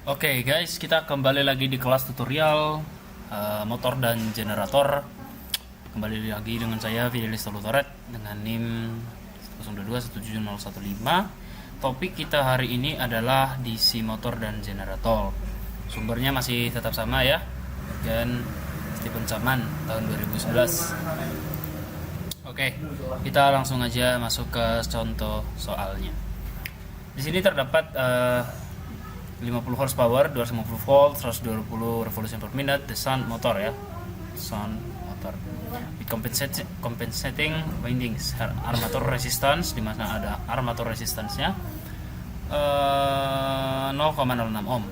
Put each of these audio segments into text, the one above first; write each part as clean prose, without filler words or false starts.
Oke guys, kita kembali lagi di kelas tutorial motor dan generator. Kembali lagi dengan saya Fidelis Tolutoret dengan NIM 022177015. Topik kita hari ini adalah DC motor dan generator. Sumbernya masih tetap sama ya, dan Stephen Chapman tahun 2011. Oke, kita langsung aja masuk ke contoh soalnya. Di sini terdapat 50 horsepower, 250 volt, 120 revolution per minute, the sun motor ya, sun motor. With compensating windings, armature resistance, di mana ada armature resistance-nya 0,06 ohm.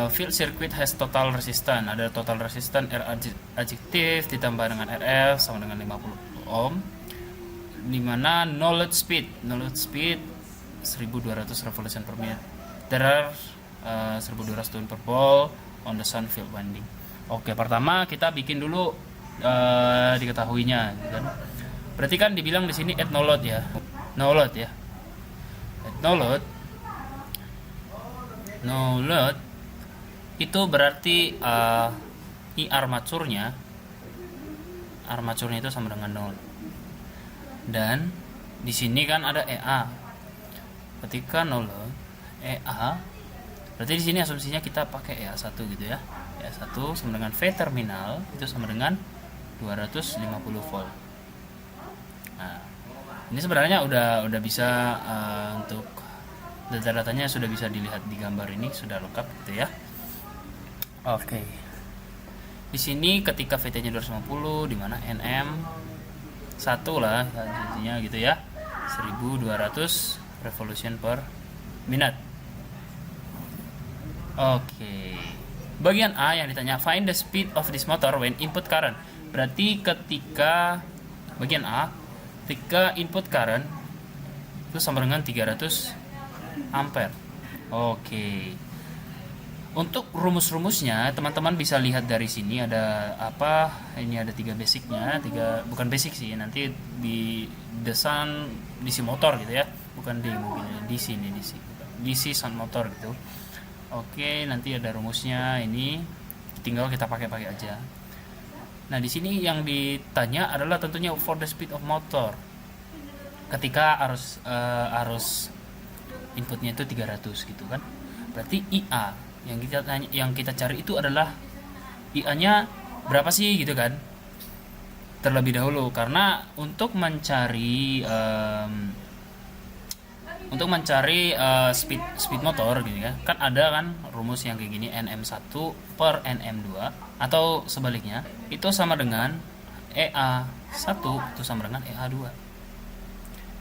Field circuit has total resistance, ada total resistance R adjektif ditambah dengan RF sama dengan 50 ohm. Di mana knowledge speed 1200 revolution per minute. There are 1200 turn per ball on the sun field winding. Oke, pertama kita bikin dulu diketahuinya kan. Berarti kan dibilang di sini at no load ya. No load ya. At no load. No load itu berarti I armaturnya itu sama dengan 0. Dan di sini kan ada EA. Ketika 0 EA, berarti di sini asumsinya kita pakai EA1 gitu ya. EA1 sama dengan V terminal itu sama dengan 250 volt. Nah, ini sebenarnya udah bisa untuk data-datanya sudah bisa dilihat di gambar ini, sudah lengkap gitu ya. Oke. Di sini ketika VT-nya 250 di mana NM 1 lah intinya gitu ya. 1200 revolution per minute. Oke. Bagian A yang ditanya find the speed of this motor when input current. Berarti ketika bagian A, ketika input current itu sama dengan 300 ampere. Oke. Untuk rumus-rumusnya teman-teman bisa lihat dari sini ada apa? Ini ada 3 basicnya, bukan basic sih, nanti di desain DC motor gitu ya. Bukan D mungkin DC ini DC sun motor gitu. Oke, nanti ada rumusnya, ini tinggal kita pakai aja. Nah, di sini yang ditanya adalah tentunya for the speed of motor. Ketika arus inputnya itu 300 gitu kan. Berarti IA yang kita cari itu adalah IA-nya berapa sih gitu kan. Terlebih dahulu karena untuk mencari speed motor gitu ya. Kan ada kan rumus yang kayak gini, NM1 per NM2 atau sebaliknya itu sama dengan EA1 itu sama dengan EA2.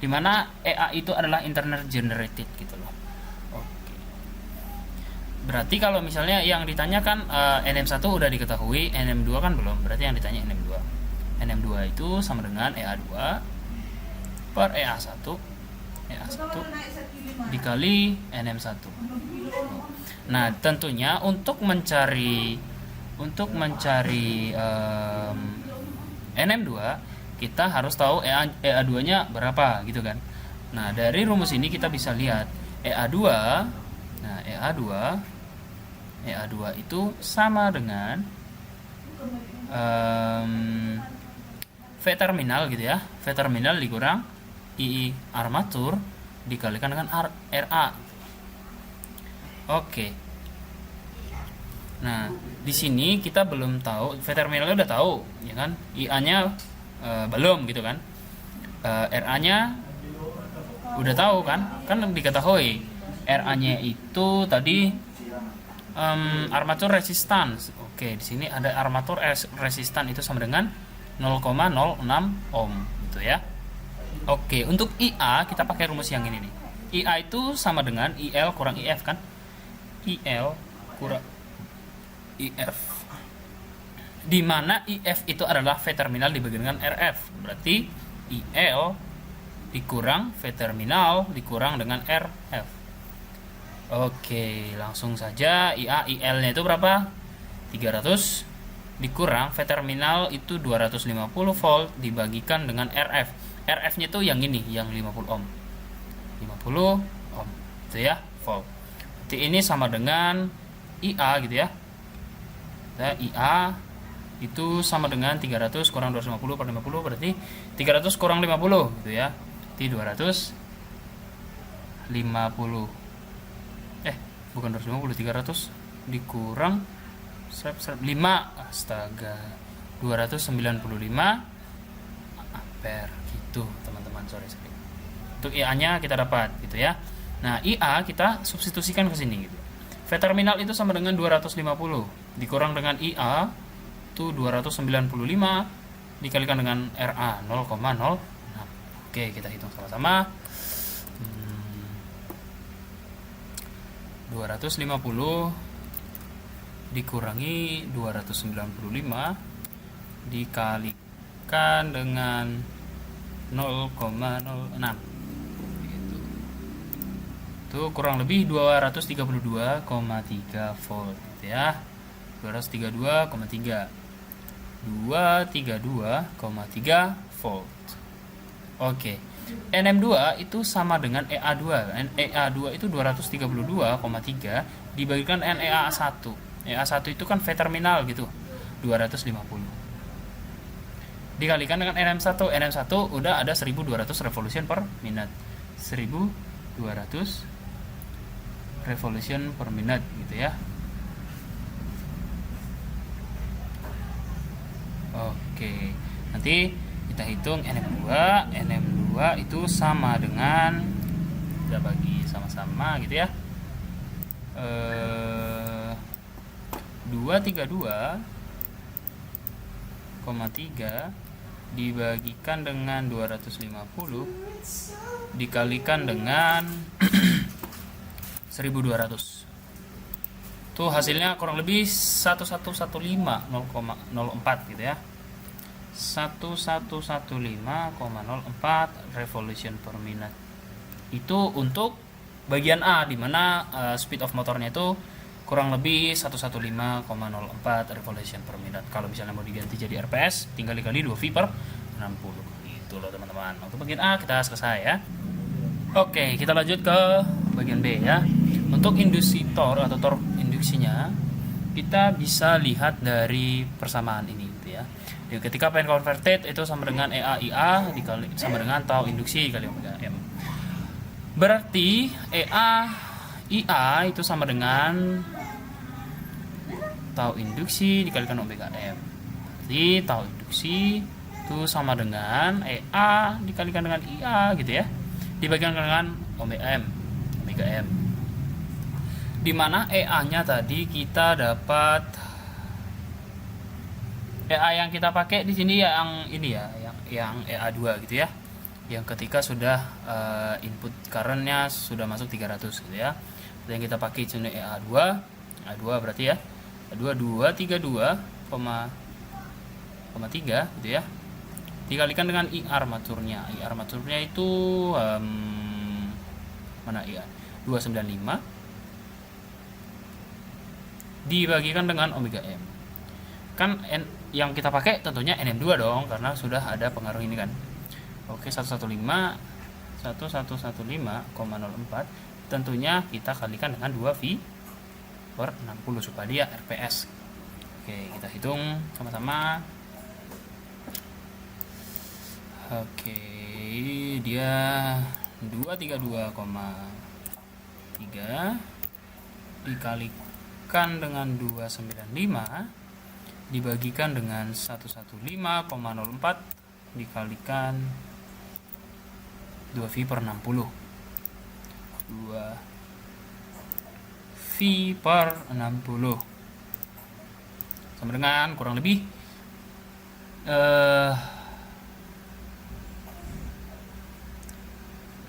Dimana EA itu adalah internal generated gitu loh. Oke. Berarti kalau misalnya yang ditanyakan NM1 udah diketahui, NM2 kan belum. Berarti yang ditanya NM2. NM2 itu sama dengan EA2 per EA1 dikali NM1. Nah, tentunya untuk mencari NM2 kita harus tahu EA2-nya berapa gitu kan. Nah, dari rumus ini kita bisa lihat EA2. Nah, EA2 itu sama dengan V terminal gitu ya. V terminal dikurang II armatur dikalikan dengan RA. Oke. Nah, di sini kita belum tahu, V terminalnya udah tahu, ya kan? IA-nya belum gitu kan? RA-nya udah tahu kan? Kan diketahui RA-nya itu tadi armatur resistance. Oke, di sini ada armatur resistance itu sama dengan 0,06 ohm gitu ya. Oke, untuk IA kita pakai rumus yang ini nih. IA itu sama dengan IL kurang IF kan? IL kurang IF. Di mana IF itu adalah V terminal dibagi dengan RF. Berarti IL dikurang V terminal dikurang dengan RF. Oke, langsung saja IA IL-nya itu berapa? 300 dikurang V terminal itu 250 volt dibagikan dengan RF. RF-nya itu yang ini, yang 50 ohm. 50 ohm. Itu ya, volt. T ini sama dengan IA gitu ya. Nah, IA itu sama dengan 300 kurang 250 per 50, berarti 300 kurang 50 gitu ya. T 250. Bukan 250, 300 dikurang 5, astaga, 295 ampere gitu teman-teman. Sorry. Untuk IA-nya kita dapat gitu ya. Nah, IA kita substitusikan ke sini gitu. V terminal itu sama dengan 250 dikurang dengan IA itu 295 dikalikan dengan RA 0,06. Oke, kita hitung sama-sama. 250 dikurangi 295 dikalikan dengan 0,06 gitu. Itu kurang lebih 232,3 volt gitu ya. 232,3 volt. Oke. NM2 itu sama dengan EA2. EA2 itu 232,3 dibagikan NEA1. EA1 itu kan V terminal gitu. 250. Dikalikan dengan NM1. NM1 udah ada 1200 revolution per minute. 1200 revolution per minute gitu ya. Oke. Nanti kita hitung NM2 itu sama dengan, kita bagi sama-sama gitu ya, 232,3 dibagikan dengan 250 dikalikan dengan 1200. Tuh hasilnya kurang lebih 1115,04 gitu ya. 1115,04 revolution per minute. Itu untuk bagian A, di mana speed of motornya itu kurang lebih 115,04 revolution per minute. Kalau misalnya mau diganti jadi RPS, tinggal dikali 2V per 60. Itu loh teman-teman. Untuk bagian A kita selesai ya. Oke, kita lanjut ke bagian B ya. Untuk induksi torque atau torque induksinya, kita bisa lihat dari persamaan ini gitu ya. Jadi ketika P converted itu sama dengan EA/IA dikali sama dengan tau induksi dikali omega M. Berarti EA/IA itu sama dengan tau induksi dikalikan omega M. Jadi tau induksi itu sama dengan EA dikalikan dengan IA gitu ya. Dibagikan dengan omega M. Di mana EA-nya tadi kita dapat, EA yang kita pakai di sini yang ini ya, yang EA2 gitu ya. Yang ketika sudah input current-nya sudah masuk 300 gitu ya. Yang kita pakai sini EA2 berarti ya. EA2 232,3 gitu ya. Dikalikan dengan I armaturnya. I armaturnya itu mana ya? 295 dibagikan dengan omega M. Kan yang kita pakai tentunya NM2 dong, karena sudah ada pengaruh ini kan. Oke, 1115,04 tentunya kita kalikan dengan 2V per 60 supaya dia RPS. Oke, kita hitung sama-sama. Oke, dia 232,3 dikalikan dengan 295 dibagikan dengan 115,04 dikalikan 2V per 60. 2V per 60 sama dengan kurang lebih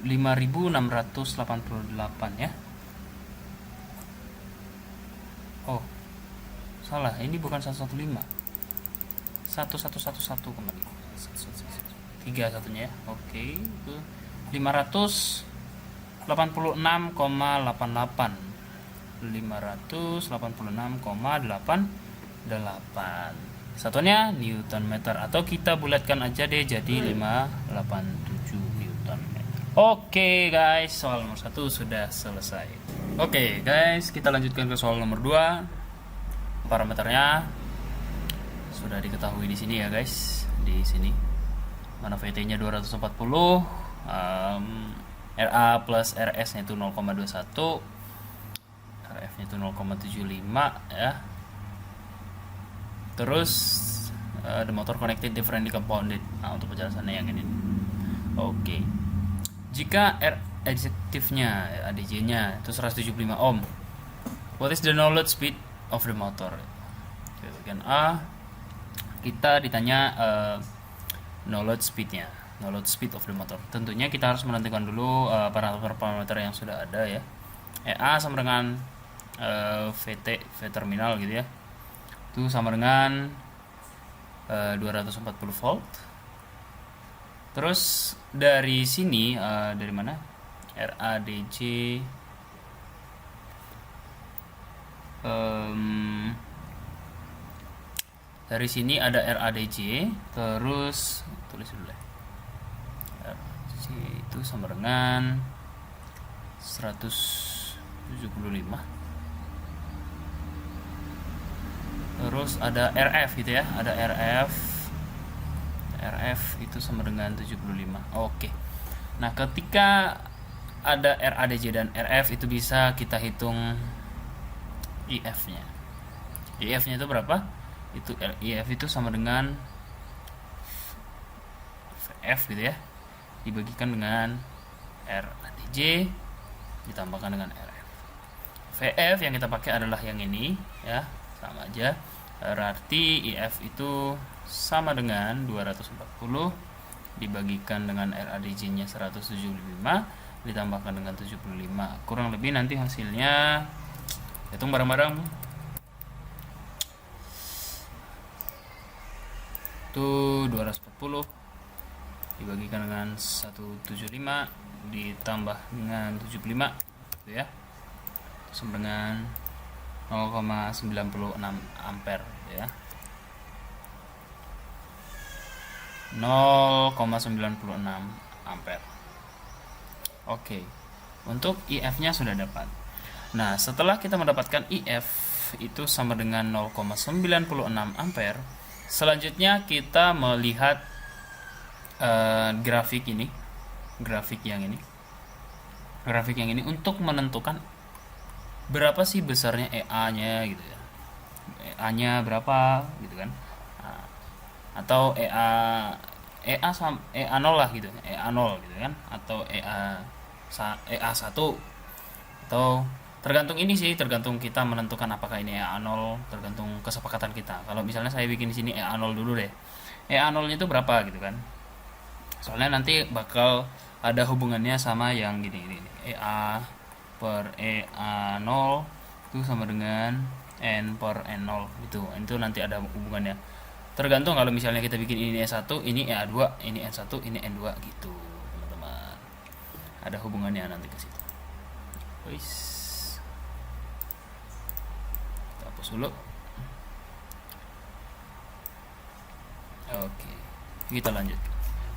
5.688 ya. Oh, salah, ini bukan 115. 1111 kembali. 3 satunya ya. Oke, itu 586,88. 586,88. Satunya Newton meter, atau kita bulatkan aja deh jadi 587 Newton meter. Oke guys, soal nomor 1 sudah selesai. Oke guys, kita lanjutkan ke soal nomor 2. Parameternya sudah diketahui di sini ya guys. Di sini mana VT-nya 240, RA plus RS-nya itu 0,21, RF-nya itu 0,75 ya. Terus the motor connected differently compounded. Nah, untuk penjelasannya yang ini. Oke. Jika R adjektifnya ADJ-nya itu 175 ohm, what is the no load speed of the motor? Bagian A, kita ditanya no load speednya, no load speed of the motor. Tentunya kita harus menentukan dulu parameter yang sudah ada ya. A sama dengan VT, V terminal gitu ya. Itu sama dengan 240 volt. Terus dari sini dari mana? RADJ dari sini ada RADJ, terus tulis dulu ya. RADJ itu sama dengan 175. Terus ada RF gitu ya, ada RF itu sama dengan 75. Oke. Nah, ketika ada RADJ dan RF itu bisa kita hitung IF-nya. IF-nya itu berapa? Itu IF itu sama dengan VF gitu ya. Dibagikan dengan RADJ ditambahkan dengan RF. VF yang kita pakai adalah yang ini ya, sama aja. Berarti IF itu sama dengan 240 dibagikan dengan RADJ-nya 175 ditambahkan dengan 75. Kurang lebih nanti hasilnya hitung bareng-bareng. Itu 240 dibagikan dengan 175 ditambah dengan 75 gitu ya. Sama dengan 0,96 ampere gitu ya. 0,96 ampere. Oke. Untuk IF-nya sudah dapat. Nah, setelah kita mendapatkan IF itu sama dengan 0,96 ampere, selanjutnya kita melihat grafik ini. Grafik yang ini untuk menentukan berapa sih besarnya EA-nya gitu ya. EA-nya berapa gitu kan. Atau EA 0 lah gitu, EA 0 gitu kan, atau EA 1, atau tergantung ini sih, tergantung kita menentukan apakah ini EA 0, tergantung kesepakatan kita. Kalau misalnya saya bikin di sini EA 0 dulu deh, EA 0 itu berapa gitu kan, soalnya nanti bakal ada hubungannya sama yang gini, EA per EA 0 itu sama dengan N per N0 gitu, itu nanti ada hubungannya. Tergantung kalau misalnya kita bikin ini E1, ini EA2, ini N1, ini N2 gitu, teman-teman. Ada hubungannya nanti ke situ. Wis. Kita hapus dulu. Oke. Kita lanjut.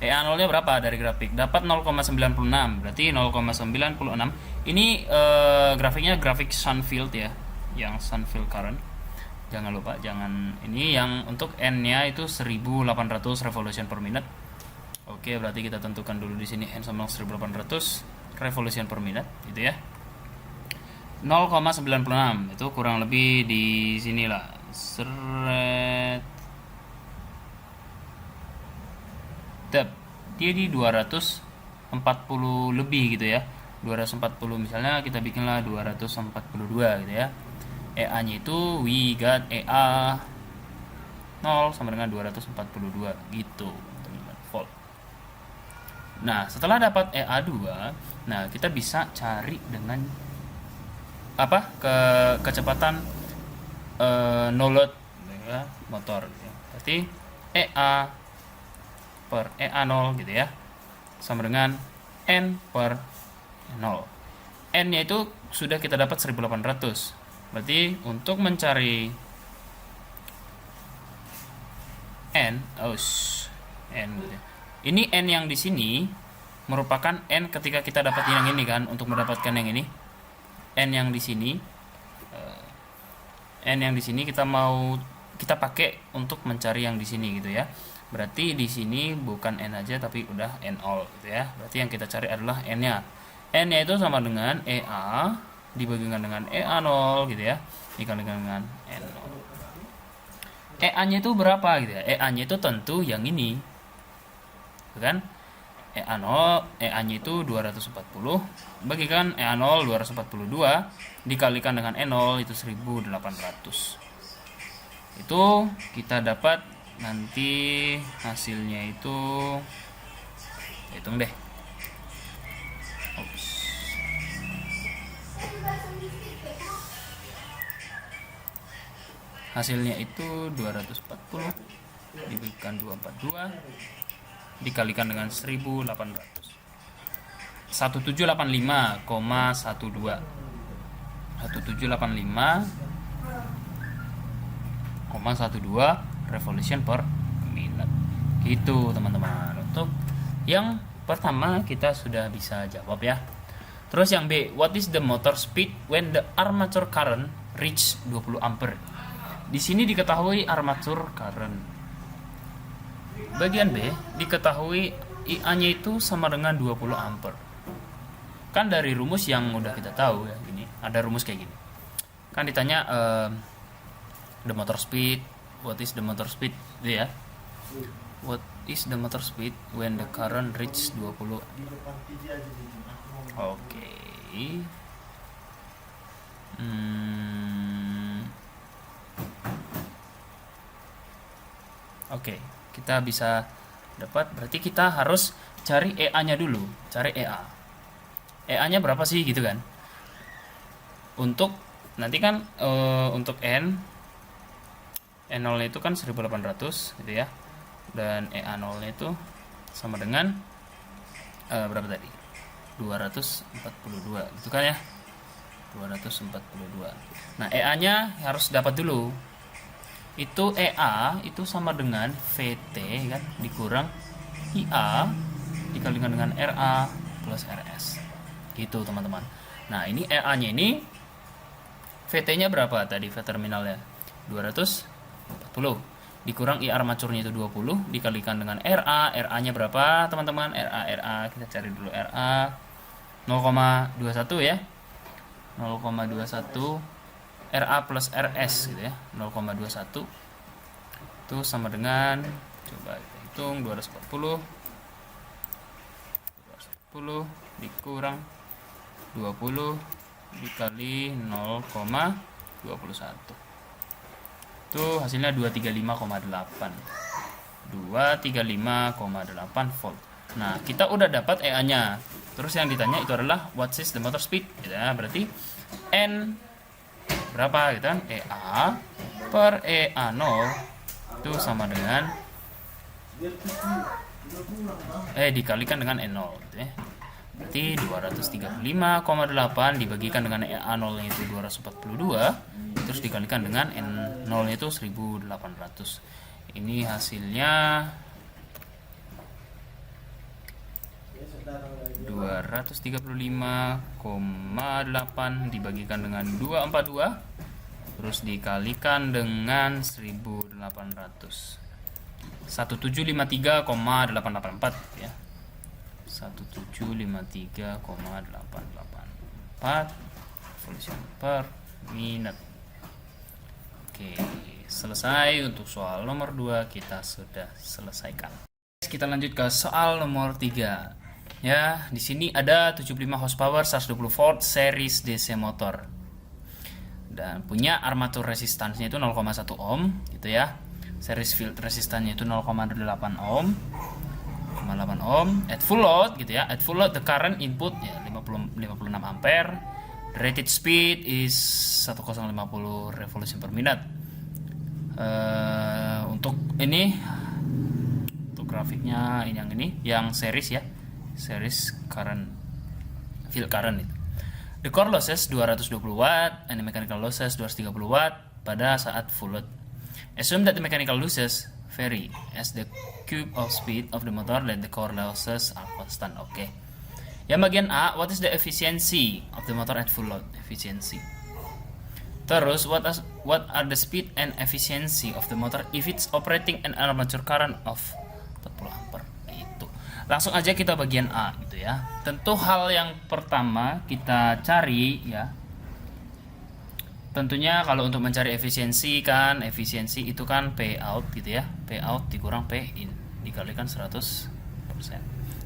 EA0-nya berapa dari grafik? Dapat 0,96. Berarti 0,96. Ini grafiknya grafik Sunfield ya, yang Sunfield current. Jangan lupa, ini yang untuk N-nya itu 1800 revolution per minute. Oke, berarti kita tentukan dulu di sini N sama 1800 revolution per minute gitu ya. 0,96 itu kurang lebih di sinilah. Dia di 240 lebih gitu ya. 240 misalnya kita bikinlah 242 gitu ya. EA-nya itu we got EA 0 sama dengan 242 gitu, teman-teman, volt. Nah, setelah dapat EA2, nah kita bisa cari dengan apa? Kecepatan no load ya, motor gitu ya. Berarti EA per EA0 gitu ya, sama dengan N per 0. N-nya itu sudah kita dapat 1800. Berarti untuk mencari N gitu ya. Ini N yang di sini merupakan n ketika kita dapat yang ini kan. Untuk mendapatkan yang ini, n yang di sini, kita pakai untuk mencari yang di sini gitu ya. Berarti di sini bukan n aja tapi udah n all gitu ya. Berarti yang kita cari adalah n-nya. N-nya itu sama dengan EA dibagikan dengan EA0 gitu ya. Dikalikan dengan N0. EA-nya itu berapa gitu ya? EA-nya itu tentu yang ini. Kan? EA0, EA-nya itu 240 bagikan EA0 242 dikalikan dengan E0 itu 1800. Itu kita dapat nanti hasilnya itu, hitung deh. Hasilnya itu 240 diberikan 242 dikalikan dengan 1800. 1785,12 revolution per minute. Gitu teman-teman. Untuk yang pertama kita sudah bisa jawab ya. Terus yang B, what is the motor speed when the armature current reach 20 ampere? Di sini diketahui armature current. Bagian B diketahui IA-nya itu sama dengan 20 ampere. Kan dari rumus yang udah kita tahu ya, ini ada rumus kayak gini. Kan ditanya the motor speed, what is the motor speed gitu ya. What is the motor speed when the current reach 20? Oke. Oke, kita bisa dapat, berarti kita harus cari EA-nya dulu, cari EA. EA-nya berapa sih gitu kan? Untuk nanti kan untuk N0 itu kan 1800 gitu ya. Dan EA0 itu sama dengan berapa tadi? 242 gitu kan ya. 242. Nah, EA-nya harus dapat dulu. Itu EA itu sama dengan VT kan dikurang IA dikalikan dengan RA plus RS. Gitu teman-teman. Nah, ini EA-nya ini VT-nya berapa tadi V terminalnya? 240 dikurang I armaturnya itu 20 dikalikan dengan RA. RA-nya berapa teman-teman? RA kita cari dulu RA 0,21 ya. 0,21 RA plus RS gitu ya, 0,21 itu sama dengan, coba kita hitung, 240 dikurang 20 dikali 0,21 itu hasilnya 235,8 volt. Nah, kita udah dapat EA nya. Terus yang ditanya itu adalah what is the motor speed gitu ya. Berarti N berapa gitu kan, EA per EA0 itu sama dengan dikalikan dengan N0 gitu ya. Berarti 235,8 dibagikan dengan EA0 nya itu 242 terus dikalikan dengan N0 nya itu 1800. Ini hasilnya 235,8 dibagikan dengan 242 terus dikalikan dengan 1800. 1753,884 ya. 1753,884 revolution per minute. Oke, selesai untuk soal nomor 2 kita sudah selesaikan. Kita lanjut ke soal nomor 3. Ya, di sini ada 75 horsepower 120 volt series DC motor. Dan punya armatur resistansnya itu 0,1 ohm gitu ya. Series field resistannya itu 0,8 ohm. 0,8 ohm at full load gitu ya. At full load the current input ya 56 ampere. The rated speed is 1050 revolution per minute. Untuk ini, untuk grafiknya ini yang series ya. Series current, field current itu. The core losses 220 watt and the mechanical losses 230 watt pada saat full load. Assume that the mechanical losses vary as the cube of speed of the motor and the core losses are constant. Oke. Yang bagian A, what is the efficiency of the motor at full load? Efficiency. Terus what are the speed and efficiency of the motor if it's operating an armature current of 40 ampere. Itu. Langsung aja kita bagian A gitu ya. Tentu hal yang pertama kita cari ya. Tentunya kalau untuk mencari efisiensi kan, efisiensi itu kan P out gitu ya. P out dikurang P in dikalikan 100%.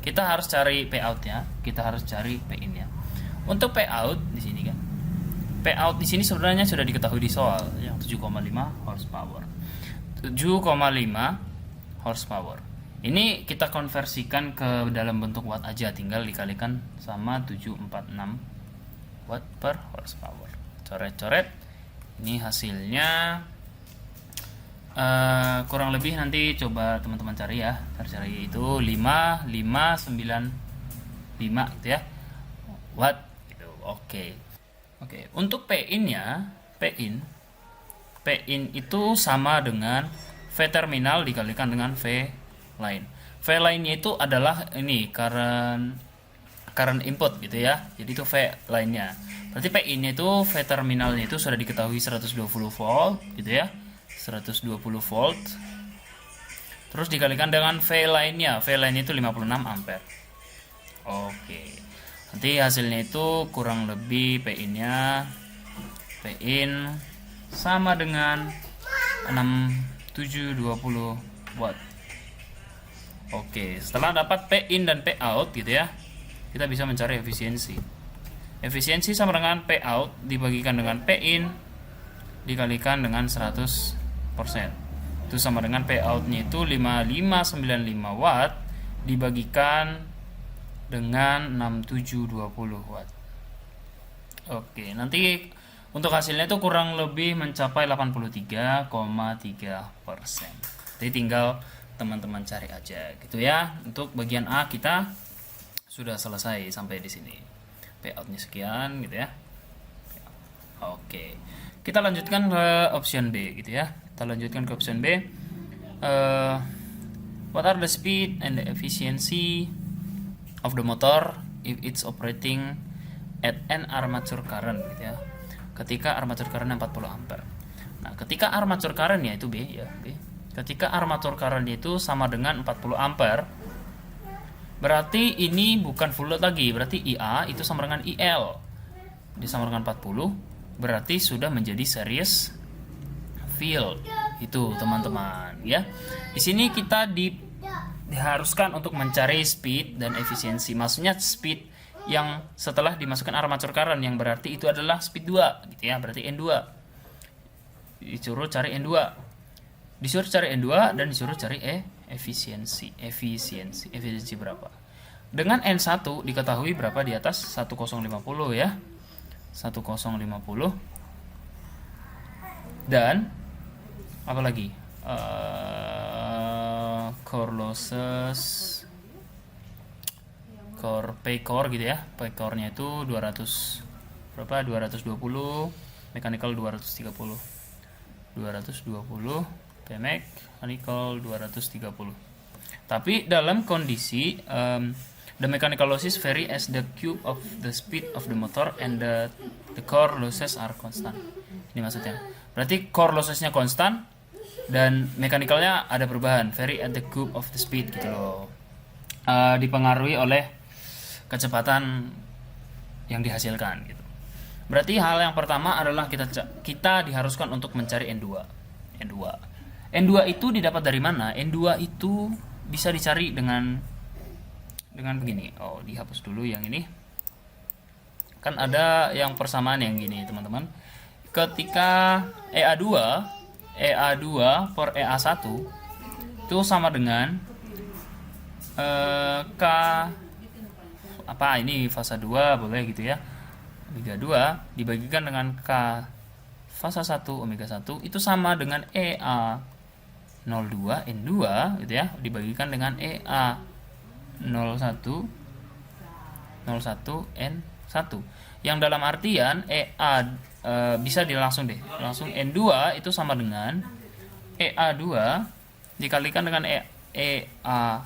Kita harus cari P out ya. Kita harus cari P in ya. Untuk P out di sini kan. P out di sini sebenarnya sudah diketahui di soal yang 7,5 horsepower. 7,5 horsepower. Ini kita konversikan ke dalam bentuk watt aja, tinggal dikalikan sama 746 watt per horsepower. Coret-coret. Ini hasilnya kurang lebih nanti coba teman-teman cari ya. Cari itu 5595 gitu ya. Watt gitu. Oke. Oke, untuk P-in-nya, P-in itu sama dengan V terminal dikalikan dengan V line. V line-nya itu adalah ini current input gitu ya. Jadi itu V line-nya. Berarti P-in-nya itu V terminalnya itu sudah diketahui 120 volt gitu ya. 120 volt. Terus dikalikan dengan V line-nya. V line itu 56 ampere. Oke. Nanti hasilnya itu kurang lebih P-in-nya sama dengan 6720 watt. Oke, setelah dapat P-in dan P-out gitu ya, kita bisa mencari efisiensi. Efisiensi sama dengan P-out dibagikan dengan P-in dikalikan dengan 100%. Itu sama dengan P-out-nya itu 5595 watt dibagikan dengan 6720 watt. Oke, nanti untuk hasilnya itu kurang lebih mencapai 83,3%. Jadi tinggal teman-teman cari aja gitu ya. Untuk bagian A kita sudah selesai sampai di sini. Payout-nya sekian gitu ya. Oke. Kita lanjutkan ke option B gitu ya. Kita lanjutkan ke option B. What are the speed and the efficiency of the motor if it's operating at an armature current gitu ya. Ketika armature current 40 ampere. Nah, ketika armature current-nya itu B ya, B. Ketika armature current itu sama dengan 40 ampere, berarti ini bukan full load lagi, berarti IA itu sama dengan IL. Disama dengan 40, berarti sudah menjadi series field. Itu teman-teman ya. Di sini kita diharuskan untuk mencari speed dan efisiensi. Maksudnya speed yang setelah dimasukkan armature current yang berarti itu adalah speed 2 gitu ya, berarti N2. Disuruh cari N2. Disuruh cari N2 dan disuruh cari efisiensi. Efisiensi berapa? Dengan N1 diketahui berapa di atas 1050 ya. 1050. Dan apa lagi? Core losses, core pay core gitu ya. Pay core-nya itu 200 berapa? 220, mechanical 230. 220, mechanical 230. Tapi dalam kondisi the mechanical losses vary as the cube of the speed of the motor and the core losses are constant. Ini maksudnya. Berarti core lossesnya konstan dan mechanical-nya ada perubahan, vary at the cube of the speed gitu loh. Dipengaruhi oleh kecepatan yang dihasilkan gitu. Berarti hal yang pertama adalah kita diharuskan untuk mencari N2. N2 itu didapat dari mana? N2 itu bisa dicari dengan begini. Oh, dihapus dulu yang ini. Kan ada yang persamaan yang gini, teman-teman. Ketika EA2 per EA1 itu sama dengan K apa ini fasa 2 boleh gitu ya. Omega 2 dibagikan dengan K fasa 1 omega 1 itu sama dengan EA02 N2 gitu ya, dibagikan dengan EA01 N1. Yang dalam artian bisa langsung N2 itu sama dengan EA2 dikalikan dengan EA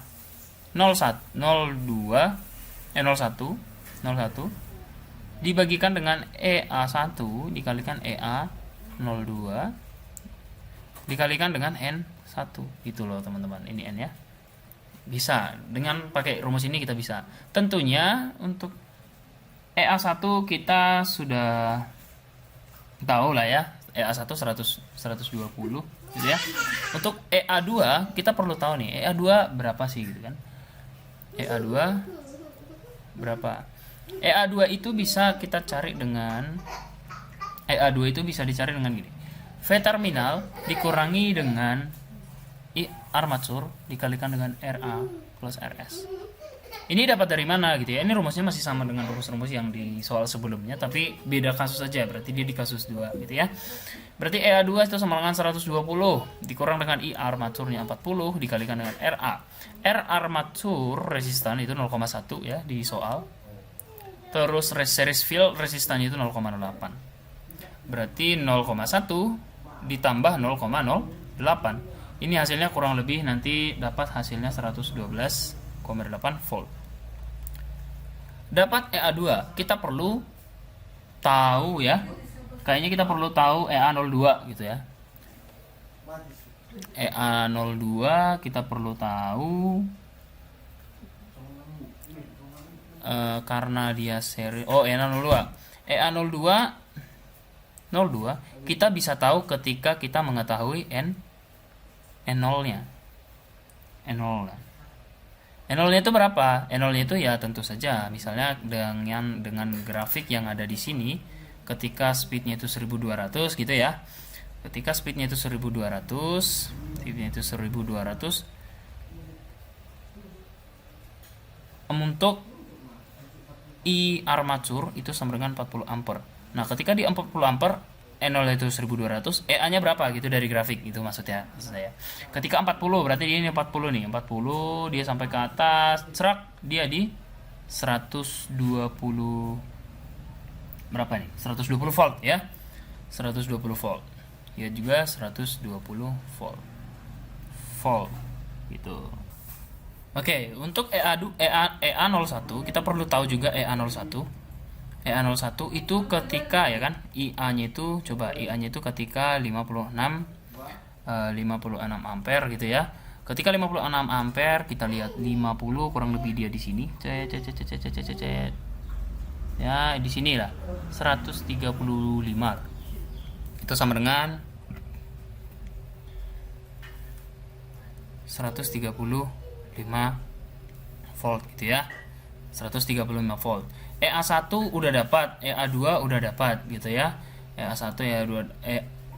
01 dibagikan dengan EA1 dikalikan EA02 dikalikan dengan N1 gitu loh teman-teman. Ini N ya. Bisa dengan pakai rumus ini kita bisa. Tentunya untuk EA1 kita sudah tahu lah ya. EA1 120 gitu ya. Untuk EA2 kita perlu tahu nih, EA2 berapa sih gitu kan. EA2 berapa? EA2 itu bisa kita cari dengan EA2 itu bisa dicari dengan gini. V terminal dikurangi dengan I armatur dikalikan dengan RA plus RS. Ini dapat dari mana gitu ya? Ini rumusnya masih sama dengan rumus-rumus yang di soal sebelumnya, tapi beda kasus aja. Berarti dia di kasus 2 gitu ya. Berarti EA2 itu sama dengan 120 dikurang dengan I armaturnya 40 dikalikan dengan RA. R armatur resistan itu 0,1 ya di soal. Terus series field resistan itu 0,08. Berarti 0,1 ditambah 0,08. Ini hasilnya kurang lebih nanti dapat hasilnya 112,8 volt. Dapat EA2, kita perlu tahu ya. Kayaknya kita perlu tahu EA02 gitu ya. EA02 kita perlu tahu karena dia seri. Oh, EA02. EA02 kita bisa tahu ketika kita mengetahui N0-nya. N0-nya itu berapa? N0-nya itu ya tentu saja misalnya dengan grafik yang ada di sini ketika speednya itu 1200 gitu ya. Ketika speednya itu 1200 untuk I armatur itu sama dengan 40 ampere. Nah, ketika di 40 ampere N0 itu 1200, EA-nya berapa gitu dari grafik itu maksud saya. Ketika 40 berarti dia ini 40 nih. 40 dia sampai ke atas, cerak dia di 120 berapa nih? 120 volt ya. 120 volt. Ya juga 120 volt. Volt gitu. Oke, untuk EA01 kita perlu tahu juga EA01 itu ketika ya kan IA-nya itu ketika 56 ampere gitu ya. Ketika 56 ampere kita lihat 50 kurang lebih dia di sini. Ya, di sini lah. 135. Itu sama dengan 135 volt gitu ya. 135 volt. EA1 udah dapat, EA2 udah dapat gitu ya. EA1, EA2,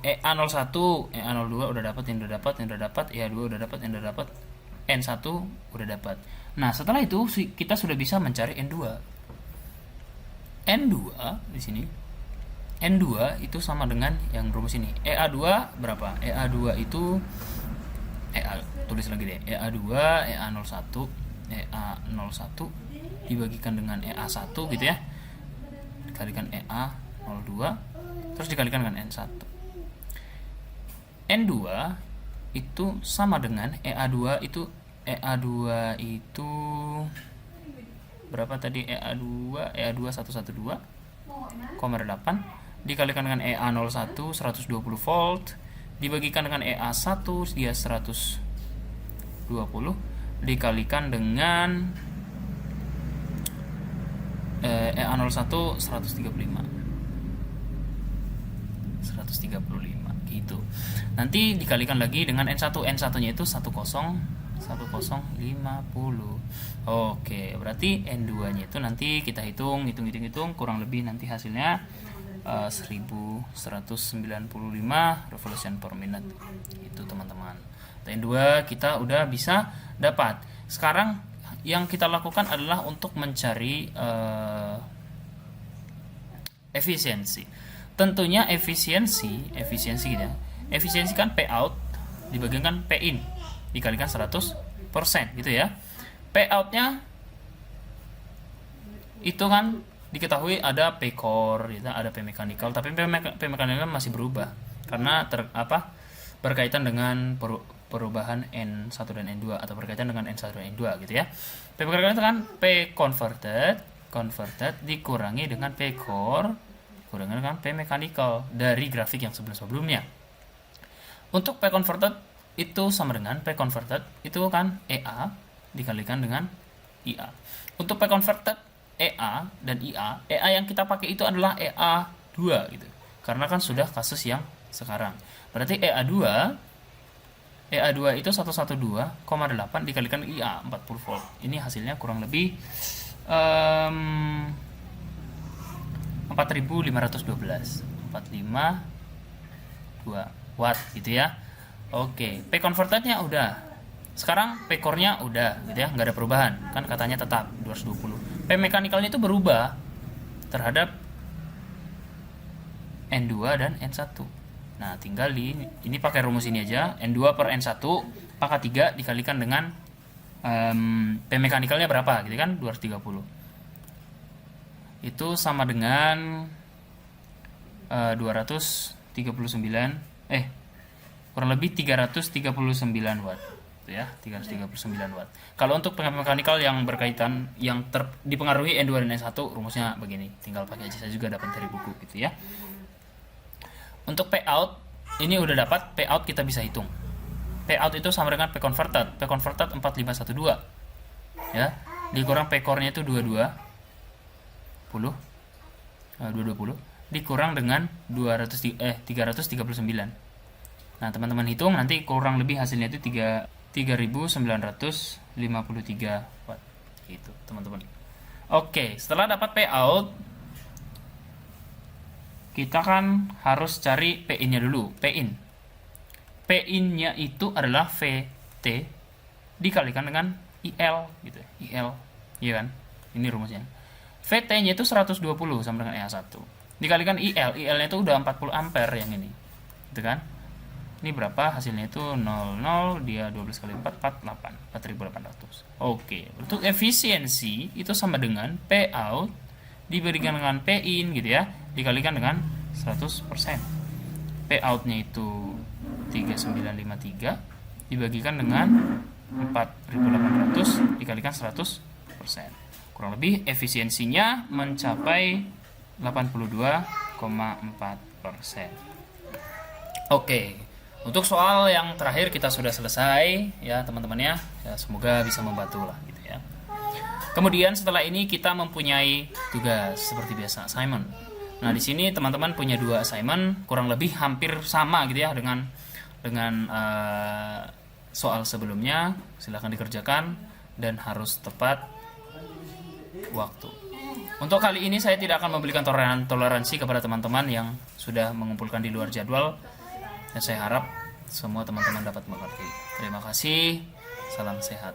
EA01, EA02 udah dapat, yang udah dapat, EA2 udah dapat, yang udah dapat, N1 udah dapat. Nah, setelah itu kita sudah bisa mencari N2. N2 di sini. N2 itu sama dengan yang rumus ini. EA2 berapa? EA2 itu tulis lagi deh. EA2, EA01 dibagikan dengan EA1 gitu ya. Dikalikan EA02 terus dikalikan dengan N1. N2 itu sama dengan EA2 itu berapa tadi? EA2 112,8 dikalikan dengan EA01 120 volt dibagikan dengan EA1 dia 120 dikalikan dengan EA01 135 gitu. Nanti dikalikan lagi dengan N1 nya itu 1050. Oke, berarti N2 nya itu nanti kita hitung kurang lebih nanti hasilnya 1195 revolution per minute itu teman-teman. N2 kita udah bisa dapat. Sekarang yang kita lakukan adalah untuk mencari efisiensi. Tentunya efisiensi gitu ya. Efisiensi kan P out dibagikan P in dikalikan 100% gitu ya. P out-nya itu kan diketahui ada P core, gitu, ada P mechanical, tapi P mechanical masih berubah karena berkaitan dengan perubahan N1 dan N2 atau berkaitan dengan N1 dan N2 gitu ya. P pergerakan itu kan P converted dikurangi dengan P core dikurangi dengan P mechanical dari grafik yang sebelum-sebelumnya. Untuk P converted itu sama dengan P converted itu kan EA dikalikan dengan IA. Untuk P converted EA dan IA, EA yang kita pakai itu adalah EA2 gitu. Karena kan sudah kasus yang sekarang. Berarti EA2 itu 112,8 dikalikan IA 40 volt. Ini hasilnya kurang lebih 4512 watt gitu ya. Oke, P convertednya udah. Sekarang P core-nya udah gitu ya, nggak ada perubahan. Kan katanya tetap 220. P mechanical-nya itu berubah terhadap N2 dan N1. Nah, tinggal ini pakai rumus ini aja. N2 per N1 pangkat 3 dikalikan dengan P mechanical-nya berapa gitu kan, 230. Itu sama dengan kurang lebih 339 watt gitu ya, 339 watt. Kalau untuk P mechanical yang berkaitan yang dipengaruhi N2 dan N1 rumusnya begini, tinggal pakai aja, saya juga dapat dari buku gitu ya. Untuk payout ini udah dapat, payout kita bisa hitung. Payout itu sama dengan P converted 4512 ya, dikurang P core-nya itu 220 dikurang dengan 339. Nah, teman-teman hitung nanti kurang lebih hasilnya itu 3953 watt gitu, teman-teman. Oke, setelah dapat payout kita kan harus cari P-in-nya dulu. P-in-nya itu adalah VT dikalikan dengan IL gitu. IL, iya kan? Ini rumusnya. VT-nya itu 120 sama dengan EA1. Dikalikan IL, IL-nya itu udah 40 ampere yang ini. Gitu kan? Ini berapa? Hasilnya itu 00, dia 12 kali 4, 4800. Oke, untuk efisiensi itu sama dengan P-out diberikan dengan P-in gitu ya, dikalikan dengan 100%. P-out-nya itu 3953 dibagikan dengan 4800 dikalikan 100%. Kurang lebih efisiensinya mencapai 82,4%. Oke, untuk soal yang terakhir kita sudah selesai ya teman-teman ya. Semoga bisa membantu lah gitu ya. Kemudian setelah ini kita mempunyai tugas seperti biasa, assignment. Nah, di sini teman-teman punya 2 assignment, kurang lebih hampir sama gitu ya dengan soal sebelumnya. Silahkan dikerjakan dan harus tepat waktu. Untuk kali ini saya tidak akan memberikan toleransi kepada teman-teman yang sudah mengumpulkan di luar jadwal, dan saya harap semua teman-teman dapat mengerti. Terima kasih, salam sehat.